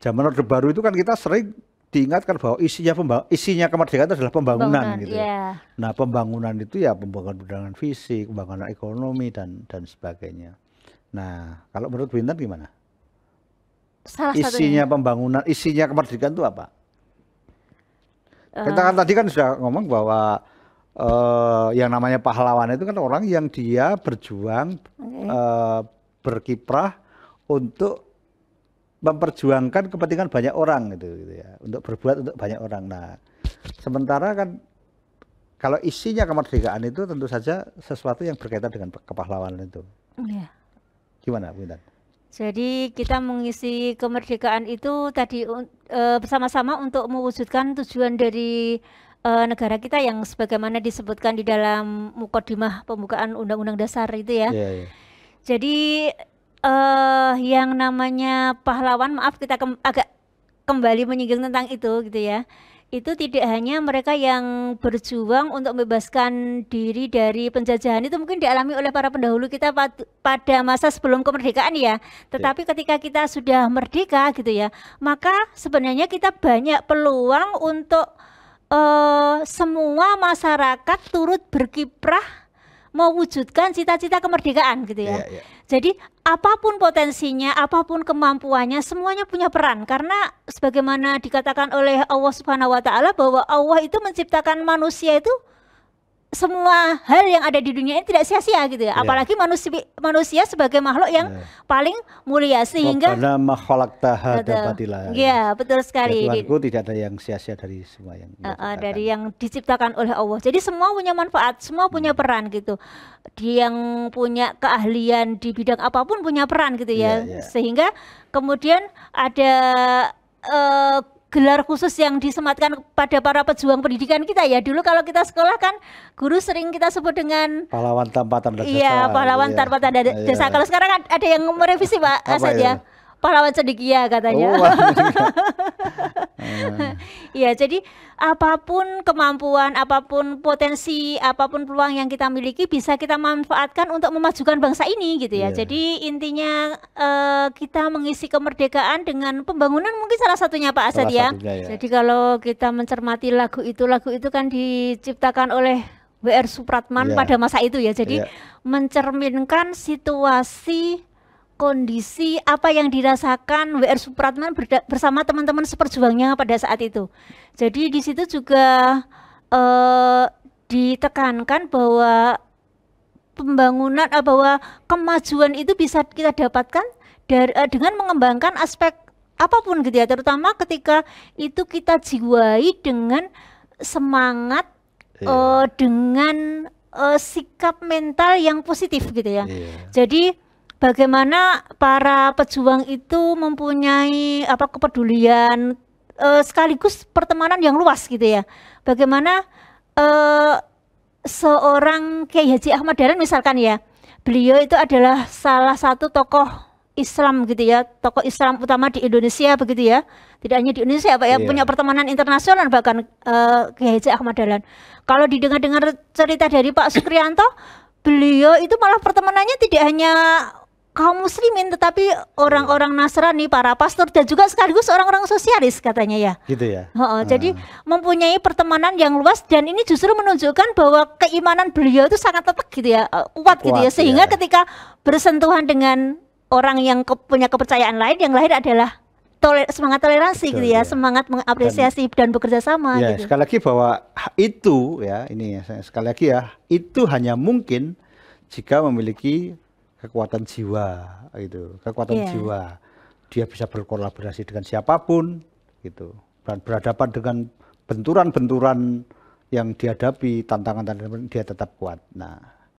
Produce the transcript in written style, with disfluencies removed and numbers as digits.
Zaman Orde Baru itu kan kita sering diingatkan bahwa isinya kemerdekaan itu adalah pembangunan gitu. Yeah. Nah, pembangunan itu ya pembangunan fisik, pembangunan ekonomi dan sebagainya. Nah, kalau menurut Bu Intan gimana? Salah isinya satunya. Pembangunan, isinya kemerdekaan itu apa? Kita kan tadi kan sudah ngomong bahwa yang namanya pahlawan itu kan orang yang dia berjuang, berkiprah untuk memperjuangkan kepentingan banyak orang gitu ya, untuk berbuat untuk banyak orang. Nah, sementara kan kalau isinya kemerdekaan itu tentu saja sesuatu yang berkaitan dengan kepahlawanan itu. Gimana, Bu Intan? Jadi kita mengisi kemerdekaan itu tadi bersama-sama untuk mewujudkan tujuan dari negara kita yang sebagaimana disebutkan di dalam mukadimah pembukaan Undang-Undang Dasar itu ya. Jadi yang namanya pahlawan, maaf kita agak kembali menyinggung tentang itu gitu ya. Itu tidak hanya mereka yang berjuang untuk membebaskan diri dari penjajahan, itu mungkin dialami oleh para pendahulu kita pada masa sebelum kemerdekaan ya. Tetapi ketika kita sudah merdeka gitu ya, maka sebenarnya kita banyak peluang untuk semua masyarakat turut berkiprah mewujudkan cita-cita kemerdekaan gitu ya. Jadi apapun potensinya, apapun kemampuannya, semuanya punya peran, karena sebagaimana dikatakan oleh Allah Subhanahu wa taala bahwa Allah itu menciptakan manusia itu, semua hal yang ada di dunia ini tidak sia-sia gitu ya. Apalagi manusia sebagai makhluk yang paling mulia, sehingga ya betul sekali. Tuhanku tidak ada yang sia-sia dari semua yang dari yang diciptakan oleh Allah. Jadi semua punya manfaat, semua punya peran gitu. Dia yang punya keahlian di bidang apapun punya peran gitu ya. Sehingga kemudian ada gelar khusus yang disematkan pada para pejuang pendidikan kita ya. Dulu kalau kita sekolah kan guru sering kita sebut dengan pahlawan tanpa tanda jasa. Iya, pahlawan tanpa tanda jasa. Kalau sekarang kan ada yang merevisi Pak Asad ya. Pahlawan cendekia katanya. Ya, jadi apapun kemampuan, apapun potensi, apapun peluang yang kita miliki bisa kita manfaatkan untuk memajukan bangsa ini gitu ya. Jadi intinya kita mengisi kemerdekaan dengan pembangunan mungkin salah satunya Pak Asad ya. Jadi kalau kita mencermati lagu itu kan diciptakan oleh W.R. Supratman pada masa itu ya. Jadi mencerminkan situasi, kondisi apa yang dirasakan W.R. Supratman bersama teman-teman seperjuangnya pada saat itu. Jadi di situ juga ditekankan bahwa pembangunan, bahwa kemajuan itu bisa kita dapatkan dengan mengembangkan aspek apapun gitu ya, terutama ketika itu kita jiwai dengan semangat, dengan sikap mental yang positif gitu ya. Jadi bagaimana para pejuang itu mempunyai kepedulian sekaligus pertemanan yang luas gitu ya. Bagaimana seorang Kiai Haji Ahmad Dahlan misalkan ya, beliau itu adalah salah satu tokoh Islam gitu ya, tokoh Islam utama di Indonesia begitu ya. Tidak hanya di Indonesia Pak ya, punya pertemanan internasional bahkan Kiai Haji Ahmad Dahlan. Kalau didengar-dengar cerita dari Pak Sukriyanto, beliau itu malah pertemanannya tidak hanya kaum muslimin tetapi orang-orang Nasrani, para pastor dan juga sekaligus orang-orang sosialis katanya ya. Gitu ya. Jadi mempunyai pertemanan yang luas, dan ini justru menunjukkan bahwa keimanan beliau itu sangat tetap gitu ya, kuat gitu ya, sehingga ketika bersentuhan dengan orang yang punya kepercayaan lain, yang lahir adalah semangat toleransi gitu ya, semangat mengapresiasi dan bekerja sama gitu. Sekali lagi bahwa itu ya, ini ya, sekali lagi ya, itu hanya mungkin jika memiliki kekuatan jiwa gitu, kekuatan jiwa. Dia bisa berkolaborasi dengan siapapun gitu, dan berhadapan dengan benturan-benturan yang dihadapi, tantangan-tantangan, dia tetap kuat. Nah,